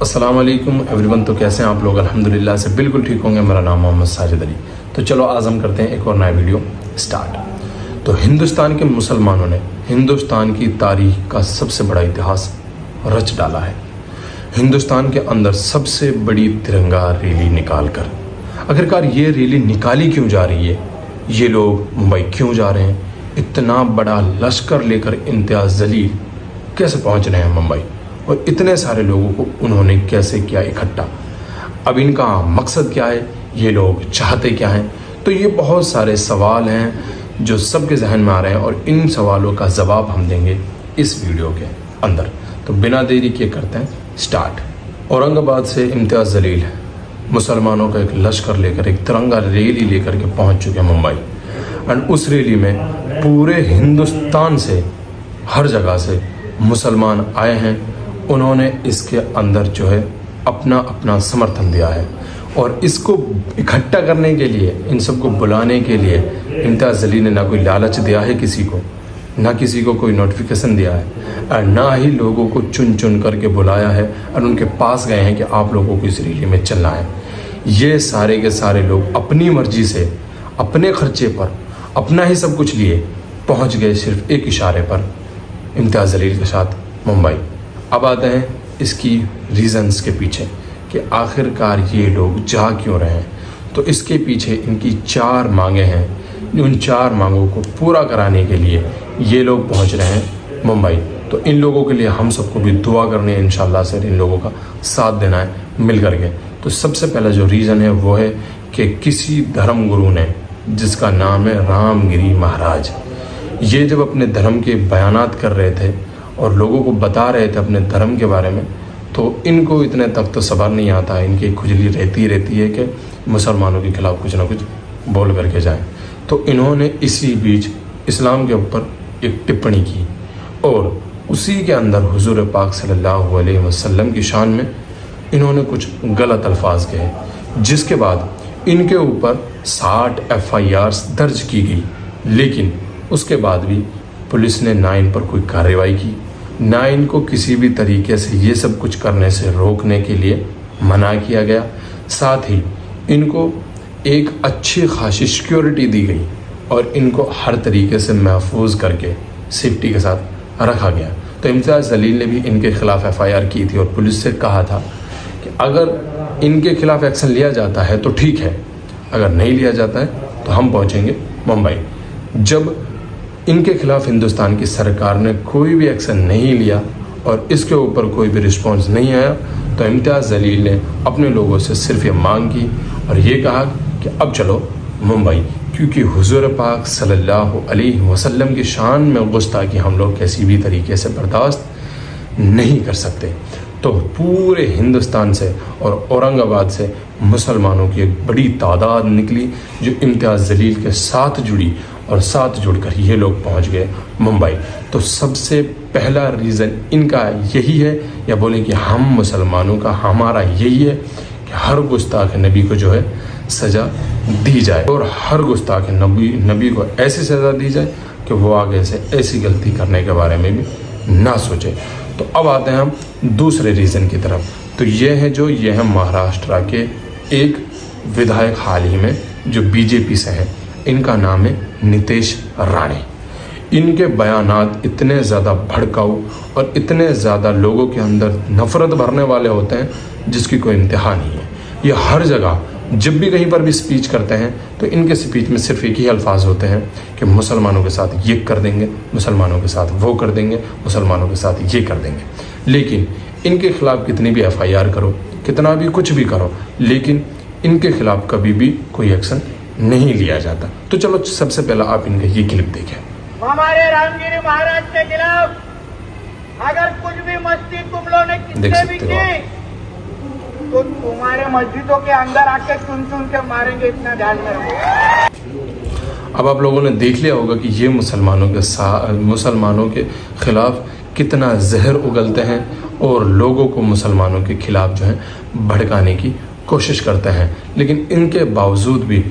अस्सलाम वालेकुम एवरीवन। तो कैसे हैं आप लोग? अल्हम्दुलिल्लाह से बिल्कुल ठीक होंगे। मेरा नाम मोहम्मद साजिद अली। तो चलो आज हम करते हैं एक और नया वीडियो स्टार्ट। तो हिंदुस्तान के मुसलमानों ने हिंदुस्तान की तारीख का सबसे बड़ा इतिहास रच डाला है। हिंदुस्तान के अंदर सबसे बड़ी तिरंगा रैली निकाल कर, आखिरकार ये रैली निकाली क्यों जा रही है, ये लोग मुंबई क्यों जा रहे हैं, इतना बड़ा लश्कर लेकर इम्तियाज़ जलील कैसे पहुंच रहे हैं मुंबई, और इतने सारे लोगों को उन्होंने कैसे किया इकट्ठा, अब इनका मकसद क्या है, ये लोग चाहते क्या हैं। तो ये बहुत सारे सवाल हैं जो सबके जहन में आ रहे हैं और इन सवालों का जवाब हम देंगे इस वीडियो के अंदर। तो बिना देरी किए करते हैं स्टार्ट। औरंगाबाद से इम्तियाज़ जलील मुसलमानों का एक लश्कर लेकर, एक तिरंगा रैली लेकर के पहुंच चुके हैं मुंबई। एंड उस रैली में पूरे हिंदुस्तान से, हर जगह से मुसलमान आए हैं। उन्होंने इसके अंदर जो है अपना अपना समर्थन दिया है, और इसको इकट्ठा करने के लिए, इन सबको बुलाने के लिए इम्तियाज़ जलील ने ना कोई लालच दिया है किसी को, ना किसी को कोई नोटिफिकेशन दिया है, और ना ही लोगों को चुन चुन करके बुलाया है और उनके पास गए हैं कि आप लोगों को इस रैली में चलना है। ये सारे के सारे लोग अपनी मर्जी से, अपने खर्चे पर, अपना ही सब कुछ लिए पहुंच गए सिर्फ एक इशारे पर, इम्तियाज़ जलील के साथ मुंबई। अब आते हैं इसकी रीज़न्स के पीछे कि आखिरकार ये लोग जा क्यों रहे हैं। तो इसके पीछे इनकी 4 मांगें हैं। उन 4 मांगों को पूरा कराने के लिए ये लोग पहुंच रहे हैं मुंबई। तो इन लोगों के लिए हम सबको भी दुआ करनी है, इंशाल्लाह से इन लोगों का साथ देना है मिल करके। तो सबसे पहला जो रीज़न है वो है कि किसी धर्म गुरु ने, जिसका नाम है रामगिरी महाराज, ये जब अपने धर्म के बयानात कर रहे थे और लोगों को बता रहे थे अपने धर्म के बारे में, तो इनको इतने तक तो सब्र नहीं आता है, इनकी खुजली रहती है कि मुसलमानों के खिलाफ कुछ ना कुछ बोल करके जाएं। तो इन्होंने इसी बीच इस्लाम के ऊपर एक टिप्पणी की और उसी के अंदर हुजूर पाक सल्लल्लाहु अलैहि वसल्लम की शान में इन्होंने कुछ गलत अल्फाज कहे, जिसके बाद इनके ऊपर 60 FIRs दर्ज की गई। लेकिन उसके बाद भी पुलिस ने ना इन पर कोई कार्रवाई की, ना इनको किसी भी तरीके से ये सब कुछ करने से रोकने के लिए मना किया गया। साथ ही इनको एक अच्छी खासी सिक्योरिटी दी गई और इनको हर तरीके से महफूज करके सेफ्टी के साथ रखा गया। तो इम्तियाज़ जलील ने भी इनके खिलाफ FIR की थी और पुलिस से कहा था कि अगर इनके खिलाफ एक्शन लिया जाता है तो ठीक है, अगर नहीं लिया जाता है तो हम पहुंचेंगे मुंबई। जब इनके खिलाफ हिंदुस्तान की सरकार ने कोई भी एक्शन नहीं लिया और इसके ऊपर कोई भी रिस्पॉन्स नहीं आया, तो इम्तियाज़ जलील ने अपने लोगों से सिर्फ ये मांग की और ये कहा कि अब चलो मुंबई, क्योंकि हुजूर पाक सल्लल्लाहु अलैहि वसल्लम की शान में गुस्ताखी हम लोग किसी भी तरीके से बर्दाश्त नहीं कर सकते। तो पूरे हिंदुस्तान से और औरंगाबाद से मुसलमानों की एक बड़ी तादाद निकली जो इम्तियाज़ जलील के साथ जुड़ी, और साथ जुड़कर ये लोग पहुंच गए मुंबई। तो सबसे पहला रीज़न इनका यही है, या बोले कि हम मुसलमानों का, हमारा यही है कि हर गुस्ताख नबी को जो है सज़ा दी जाए, और हर गुस्ताख नबी को ऐसी सज़ा दी जाए कि वो आगे से ऐसी गलती करने के बारे में भी ना सोचे। तो अब आते हैं हम दूसरे रीज़न की तरफ। तो ये है महाराष्ट्र के एक विधायक हाल ही में जो BJP से हैं, इनका नाम है नितेश राणे। इनके बयानात इतने ज़्यादा भड़काऊ और इतने ज़्यादा लोगों के अंदर नफ़रत भरने वाले होते हैं जिसकी कोई इंतहा नहीं है। ये हर जगह जब भी कहीं पर भी स्पीच करते हैं तो इनके स्पीच में सिर्फ एक ही अल्फाज होते हैं कि मुसलमानों के साथ ये कर देंगे, मुसलमानों के साथ वो कर देंगे, मुसलमानों के साथ ये कर देंगे। लेकिन इनके खिलाफ कितनी भी FIR करो, कितना भी कुछ भी करो, लेकिन इनके खिलाफ कभी भी कोई एक्शन नहीं लिया जाता। तो चलो सबसे पहला आप इनका ये क्लिप देखें। हमारे रामगिरी महाराज के खिलाफ अगर कुछ भी मस्ती तुम लोगों ने किससे भी की तो तुम्हारे मस्जिदों के अंदर आके चुन चुन के मारेंगे, इतना ध्यान में रखो। अब आप लोगों ने देख लिया होगा कि ये मुसलमानों के खिलाफ कितना जहर उगलते हैं और लोगों को मुसलमानों के खिलाफ जो है भड़काने की कोशिश करते हैं। लेकिन इनके बावजूद भी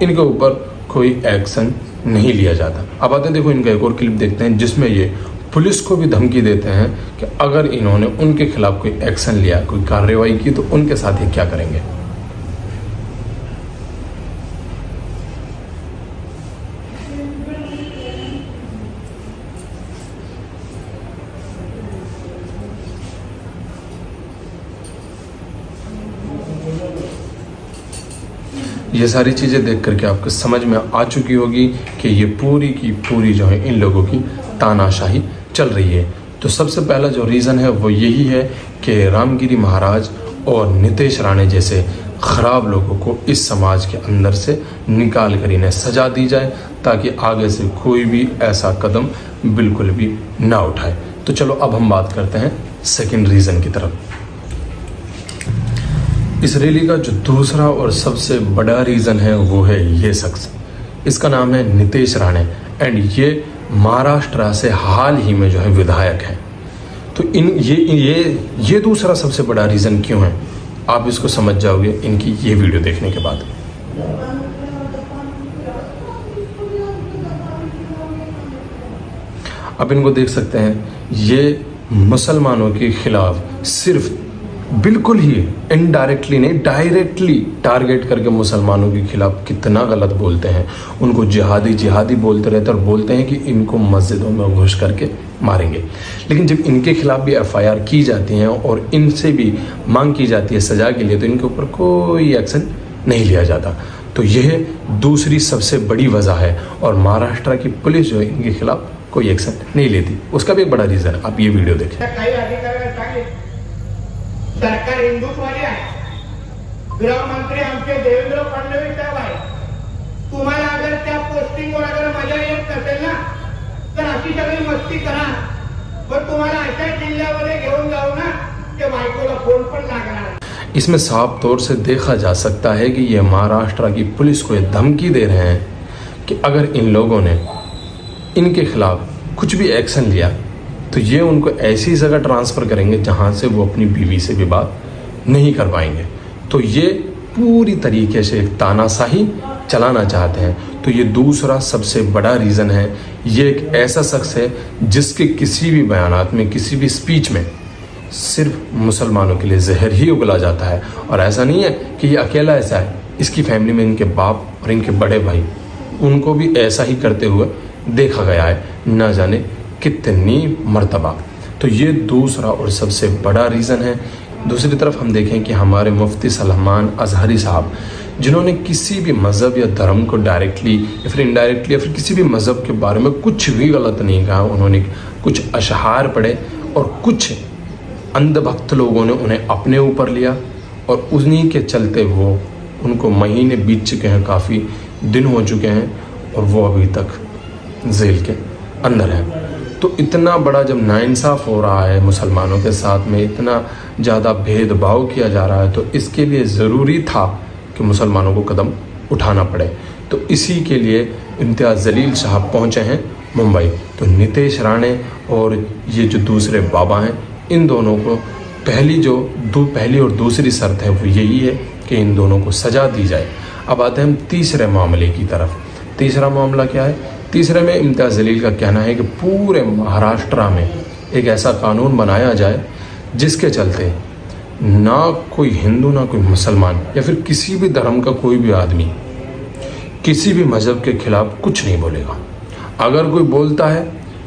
इनके ऊपर कोई एक्शन नहीं लिया जाता। अब आते हैं, देखो इनका एक और क्लिप देखते हैं जिसमें ये पुलिस को भी धमकी देते हैं कि अगर इन्होंने उनके खिलाफ कोई एक्शन लिया, कोई कार्रवाई की, तो उनके साथ ये क्या करेंगे। ये सारी चीज़ें देख करके आपको समझ में आ चुकी होगी कि ये पूरी की पूरी जो है इन लोगों की तानाशाही चल रही है। तो सबसे पहला जो रीज़न है वो यही है कि रामगिरी महाराज और नितेश राणे जैसे ख़राब लोगों को इस समाज के अंदर से निकाल कर इन्हें सजा दी जाए, ताकि आगे से कोई भी ऐसा कदम बिल्कुल भी ना उठाए। तो चलो अब हम बात करते हैं सेकंड रीज़न की तरफ। इस रैली का जो दूसरा और सबसे बड़ा रीज़न है वो है ये शख्स, इसका नाम है नितेश राणे एंड ये महाराष्ट्र से हाल ही में जो है विधायक है। तो ये दूसरा सबसे बड़ा रीज़न क्यों है, आप इसको समझ जाओगे इनकी ये वीडियो देखने के बाद। आप इनको देख सकते हैं, ये मुसलमानों के खिलाफ सिर्फ बिल्कुल ही इनडायरेक्टली नहीं, डायरेक्टली टारगेट करके मुसलमानों के खिलाफ कितना गलत बोलते हैं। उनको जिहादी बोलते रहते हैं और बोलते हैं कि इनको मस्जिदों में घुस करके मारेंगे। लेकिन जब इनके खिलाफ भी एफआईआर की जाती हैं और इनसे भी मांग की जाती है सज़ा के लिए, तो इनके ऊपर कोई एक्शन नहीं लिया जाता। तो यह दूसरी सबसे बड़ी वजह है। और महाराष्ट्र की पुलिस जो है इनके खिलाफ कोई एक्शन नहीं लेती, उसका भी एक बड़ा रीज़न है। आप ये वीडियो देखें। सरकार हिंदुत्ववादी आहे, गृहमंत्री आमचे देवेंद्र फडणवीस साहेब आहे। तुम्हाला अगर त्या पोस्टिंगवर अगर मजा येत नसेल ना, तर अशी सगळी मस्ती करा, पण तुम्हाला अशा जिल्ह्यामध्ये घेऊन जाऊ ना की बायकोला फोन पण लागणार। इसमें साफ तौर से देखा जा सकता है कि ये महाराष्ट्र की पुलिस को ये धमकी दे रहे हैं कि अगर इन लोगों ने इनके खिलाफ कुछ भी एक्शन लिया तो ये उनको ऐसी जगह ट्रांसफ़र करेंगे जहाँ से वो अपनी बीवी से भी बात नहीं कर पाएंगे। तो ये पूरी तरीके से एक तानाशाही चलाना चाहते हैं। तो ये दूसरा सबसे बड़ा रीज़न है। ये एक ऐसा शख्स है जिसके किसी भी बयानात में, किसी भी स्पीच में सिर्फ मुसलमानों के लिए जहर ही उगला जाता है। और ऐसा नहीं है कि ये अकेला ऐसा है, इसकी फैमिली में इनके बाप और इनके बड़े भाई, उनको भी ऐसा ही करते हुए देखा गया है, न जाने कितनी मर्तबा। तो ये दूसरा और सबसे बड़ा रीज़न है। दूसरी तरफ हम देखें कि हमारे मुफ्ती सलमान अजहरी साहब, जिन्होंने किसी भी मज़हब या धर्म को डायरेक्टली या फिर इनडायरेक्टली या फिर किसी भी मज़हब के बारे में कुछ भी गलत नहीं कहा, उन्होंने कुछ अशहार पढ़े और कुछ अंधभक्त लोगों ने उन्हें अपने ऊपर लिया और उन्हीं के चलते वो उनको महीने बीत चुके हैं, काफ़ी दिन हो चुके हैं और वो अभी तक जेल के अंदर है। तो इतना बड़ा जब नाइंसाफ़ हो रहा है मुसलमानों के साथ में, इतना ज़्यादा भेदभाव किया जा रहा है, तो इसके लिए ज़रूरी था कि मुसलमानों को कदम उठाना पड़े। तो इसी के लिए इम्तियाज़ जलील साहब पहुँचे हैं मुंबई। तो नितेश राणे और ये जो दूसरे बाबा हैं, इन दोनों को पहली और दूसरी शर्त है वो यही है कि इन दोनों को सज़ा दी जाए। अब आते हैं हम तीसरे मामले की तरफ। तीसरा मामला क्या है? तीसरे में इम्तियाज़ जलील का कहना है कि पूरे महाराष्ट्र में एक ऐसा कानून बनाया जाए जिसके चलते ना कोई हिंदू ना कोई मुसलमान या फिर किसी भी धर्म का कोई भी आदमी किसी भी मज़हब के खिलाफ कुछ नहीं बोलेगा। अगर कोई बोलता है,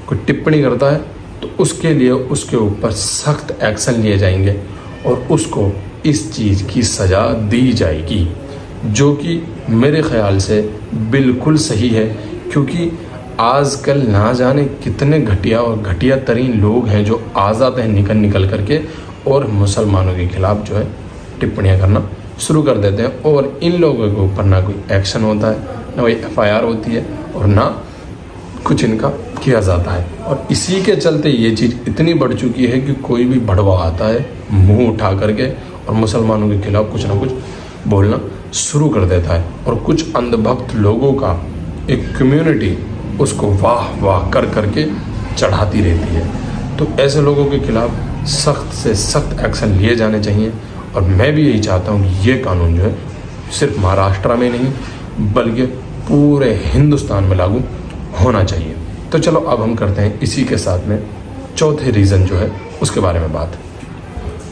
कोई टिप्पणी करता है, तो उसके लिए उसके ऊपर सख्त एक्शन लिए जाएंगे और उसको इस चीज़ की सज़ा दी जाएगी, जो कि मेरे ख़्याल से बिल्कुल सही है। क्योंकि आजकल ना जाने कितने घटिया और घटिया तरीन लोग हैं जो आ जाते हैं निकल करके और मुसलमानों के ख़िलाफ़ जो है टिप्पणियाँ करना शुरू कर देते हैं। और इन लोगों के ऊपर ना कोई एक्शन होता है, ना कोई एफआईआर होती है और ना कुछ इनका किया जाता है। और इसी के चलते ये चीज़ इतनी बढ़ चुकी है कि कोई भी भड़वा आता है मुंह उठा करके और मुसलमानों के खिलाफ कुछ ना कुछ बोलना शुरू कर देता है। और कुछ अंधभक्त लोगों का एक कम्युनिटी उसको वाह वाह कर करके चढ़ाती रहती है। तो ऐसे लोगों के खिलाफ सख्त से सख्त एक्शन लिए जाने चाहिए। और मैं भी यही चाहता हूँ कि ये कानून जो है सिर्फ महाराष्ट्र में नहीं बल्कि पूरे हिंदुस्तान में लागू होना चाहिए। तो चलो अब हम करते हैं इसी के साथ में चौथे रीज़न जो है उसके बारे में बात।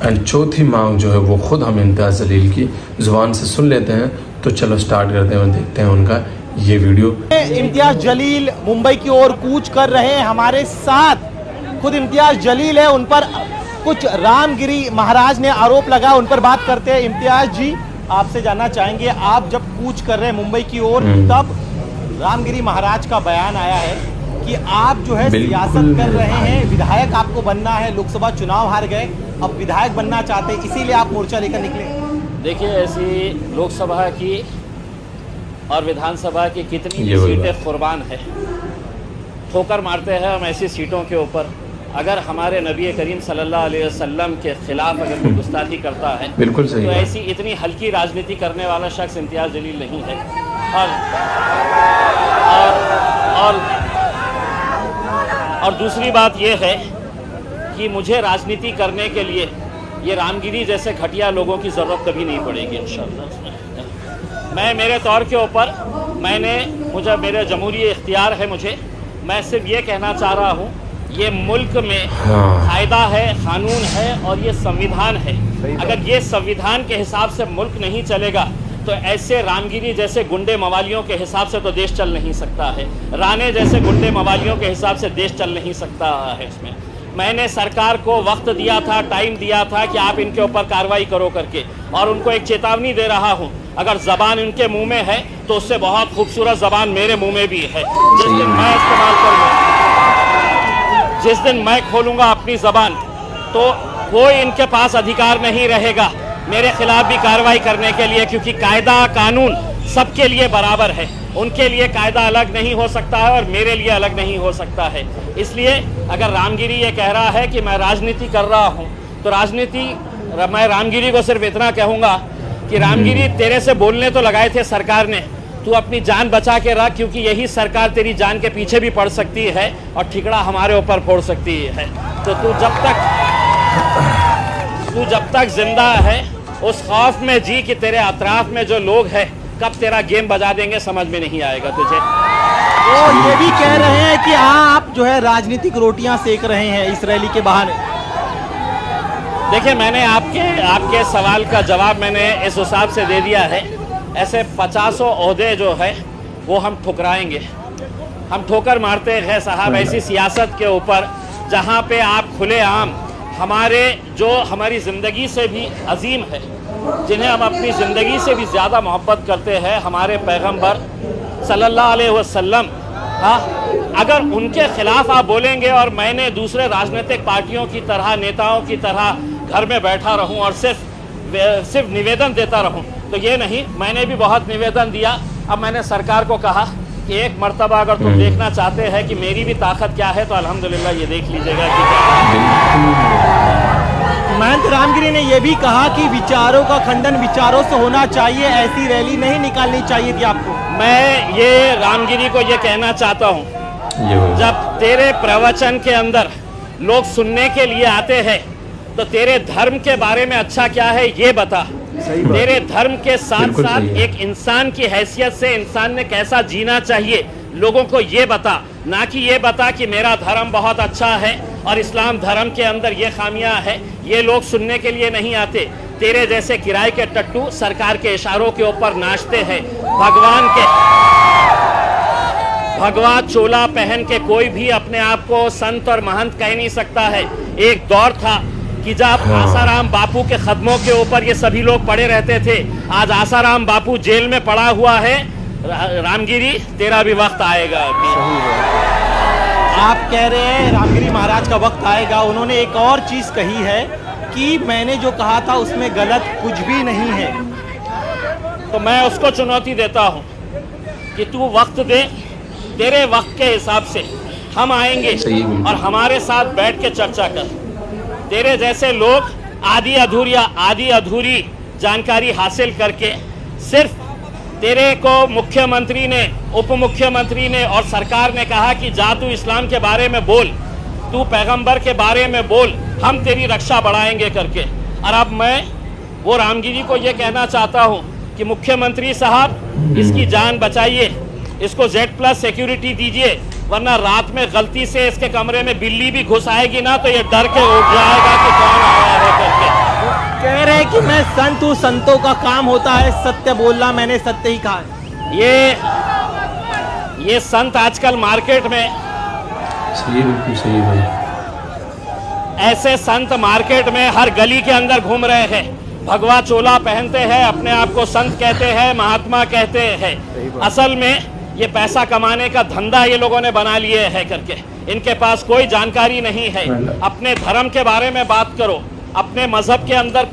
एंड चौथी मांग जो है वो खुद हम इम्तियाज़ जलील की ज़ुबान से सुन लेते हैं। तो चलो स्टार्ट करते हैं और देखते हैं उनका ये वीडियो। इम्तियाज़ जलील मुंबई की ओर कूच कर रहे हैं हमारे साथ। खुद इम्तियाज़ जलील है, उन पर कुछ रामगिरी महाराज ने आरोप लगा, उन पर बात करते हैं। इम्तियाज़ जी, आपसे जानना चाहेंगे, आप जब कूच कर रहे हैं मुंबई की ओर तब रामगिरी महाराज का बयान आया है कि आप जो है सियासत कर रहे हैं, विधायक आपको बनना है, लोकसभा चुनाव हार गए, अब विधायक बनना चाहते हैं, इसीलिए आप मोर्चा लेकर निकले। देखिए, ऐसी लोकसभा की और विधानसभा की कितनी सीटें कुर्बान है, ठोकर मारते हैं हम ऐसी सीटों के ऊपर। अगर हमारे नबी करीम सल्लल्लाहु अलैहि वसल्लम के खिलाफ अगर कोई गुस्ताखी करता है, बिल्कुल सही, तो ऐसी इतनी हल्की राजनीति करने वाला शख्स इम्तियाज़ जलील नहीं है। और दूसरी बात यह है कि मुझे राजनीति करने के लिए ये रामगिरी जैसे घटिया लोगों की ज़रूरत कभी नहीं पड़ेगी इंशाअल्लाह। मैं मेरे तौर के ऊपर मुझे मेरे जमहूरी इख्तियार है, मैं सिर्फ ये कहना चाह रहा हूँ, ये मुल्क में कायदा है, कानून है और ये संविधान है। अगर ये संविधान के हिसाब से मुल्क नहीं चलेगा तो ऐसे रामगिरी जैसे गुंडे मवालियों के हिसाब से तो देश चल नहीं सकता है, राणे जैसे गुंडे मवालियों के हिसाब से देश चल नहीं सकता है। इसमें मैंने सरकार को वक्त दिया था, टाइम दिया था कि आप इनके ऊपर कार्रवाई करो करके, और उनको एक चेतावनी दे रहा हूँ, अगर ज़बान इनके मुंह में है तो उससे बहुत खूबसूरत ज़बान मेरे मुंह में भी है। जिस दिन मैं इस्तेमाल करूँगा, जिस दिन मैं खोलूँगा अपनी ज़बान, तो कोई इनके पास अधिकार नहीं रहेगा मेरे खिलाफ भी कार्रवाई करने के लिए, क्योंकि कायदा कानून सबके लिए बराबर है। उनके लिए कायदा अलग नहीं हो सकता है और मेरे लिए अलग नहीं हो सकता है। इसलिए अगर रामगिरी ये कह रहा है कि मैं राजनीति कर रहा हूँ, तो मैं रामगिरी को सिर्फ इतना कहूँगा कि रामगिरी, तेरे से बोलने तो लगाए थे सरकार ने, तू अपनी जान बचा के रख, क्योंकि यही सरकार तेरी जान के पीछे भी पड़ सकती है और ठिकड़ा हमारे ऊपर फोड़ सकती है। तो तू जब तक जिंदा है उस खौफ में जी कि तेरे अतराफ में जो लोग हैं कब तेरा गेम बजा देंगे, समझ में नहीं आएगा तुझे। वो ये भी कह रहे हैं कि आप जो है राजनीतिक रोटियां सेक रहे हैं इस रैली के बहाने। देखिए, मैंने आपके सवाल का जवाब मैंने इस हिसाब से दे दिया है। ऐसे 50 ओहदे जो है वो हम ठुकराएंगे, हम ठोकर मारते हैं साहब ऐसी सियासत के ऊपर, जहाँ पे आप खुलेआम हमारी ज़िंदगी से भी अजीम है, जिन्हें हम अपनी ज़िंदगी से भी ज़्यादा मोहब्बत करते हैं, हमारे पैगंबर सल्लल्लाहु अलैहि वसल्लम, अगर उनके ख़िलाफ़ आप बोलेंगे और मैंने दूसरे राजनीतिक पार्टियों की तरह, नेताओं की तरह घर में बैठा रहूं और सिर्फ निवेदन देता रहूं, तो ये नहीं। मैंने भी बहुत निवेदन दिया। अब मैंने सरकार को कहा कि एक मर्तबा अगर तुम देखना चाहते हैं कि मेरी भी ताकत क्या है, तो अल्हम्दुलिल्लाह ये देख लीजिएगा कि महंत रामगिरी ने यह भी कहा कि विचारों का खंडन विचारों से होना चाहिए, ऐसी रैली नहीं निकालनी चाहिए थी आपको। मैं ये रामगिरी को ये कहना चाहता हूँ, जब तेरे प्रवचन के अंदर लोग सुनने के लिए आते हैं तो तेरे धर्म के बारे में अच्छा क्या है ये बता। तेरे धर्म के साथ साथ एक इंसान की हैसियत से इंसान ने कैसा जीना चाहिए लोगों को ये बता, ना कि ये बता कि मेरा धर्म बहुत अच्छा है और इस्लाम धर्म के अंदर ये खामियां है। ये लोग सुनने के लिए नहीं आते। तेरे जैसे किराए के टट्टू सरकार के इशारों के ऊपर नाचते हैं। भगवा चोला पहन के कोई भी अपने आप को संत और महंत कह नहीं सकता है। एक दौर था कि जब आसाराम बापू के कदमों के ऊपर ये सभी लोग पड़े रहते थे। आज आसाराम बापू जेल में पड़ा हुआ है। रामगिरी, तेरा भी वक्त आएगा। आप कह रहे हैं रामगिरी महाराज का वक्त आएगा। उन्होंने एक और चीज कही है कि मैंने जो कहा था उसमें गलत कुछ भी नहीं है। तो मैं उसको चुनौती देता हूँ कि तू वक्त दे, तेरे वक्त के हिसाब से हम आएंगे और हमारे साथ बैठ के चर्चा कर। तेरे जैसे लोग आधी अधूरी जानकारी हासिल करके सिर्फ तेरे को मुख्यमंत्री ने, उप मुख्यमंत्री ने और सरकार ने कहा कि जा तू इस्लाम के बारे में बोल, तू पैगंबर के बारे में बोल, हम तेरी रक्षा बढ़ाएंगे करके। और अब मैं वो रामगिरी को ये कहना चाहता हूँ कि मुख्यमंत्री साहब, इसकी जान बचाइए, इसको Z+ सिक्योरिटी दीजिए, वरना रात में गलती से इसके कमरे में बिल्ली भी घुस आएगी ना तो ये डर के उठ जाएगा कि कौन आया है करके। कह रहे हैं कि मैं संत हूँ, संतों का काम होता है सत्य बोलना, मैंने सत्य ही कहा है। ये संत आजकल मार्केट में, सही, बिल्कुल सही भाई, ऐसे संत मार्केट में हर गली के अंदर घूम रहे हैं, भगवा चोला पहनते हैं, अपने आप को संत कहते हैं, महात्मा कहते हैं। असल में ये पैसा कमाने का धंधा ये लोगों ने बना लिए है करके, इनके पास कोई जानकारी नहीं है। अपने धर्म के बारे में बात करो, अपने मजहब के अंदर।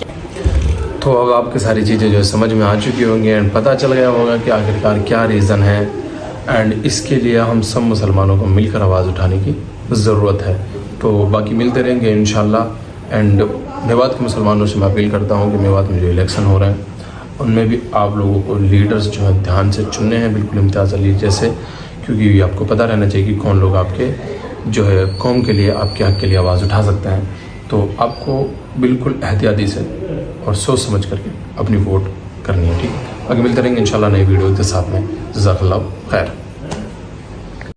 तो अब आपकी सारी चीज़ें जो समझ में आ चुकी होंगी एंड पता चल गया होगा कि आखिरकार क्या रीज़न है एंड इसके लिए हम सब मुसलमानों को मिलकर आवाज़ उठाने की ज़रूरत है। तो बाकी मिलते रहेंगे इंशाल्लाह। एंड मेवात के मुसलमानों से मैं अपील करता हूँ कि मेवात में जो इलेक्शन हो रहे हैं उनमें भी आप लोगों को लीडर्स जो है ध्यान से चुनने हैं, बिल्कुल इम्तियाज़ अली जैसे, क्योंकि आपको पता रहना चाहिए कि कौन लोग आपके जो है कौम के लिए, आपके हक़ के लिए आवाज़ उठा सकते हैं। तो आपको बिल्कुल एहतियाती से और सोच समझ करके अपनी वोट करनी है, ठीक है। आगे मिलते रहेंगे इंशाल्लाह नई वीडियो के साथ में। जज़ाकल्लाह खैर।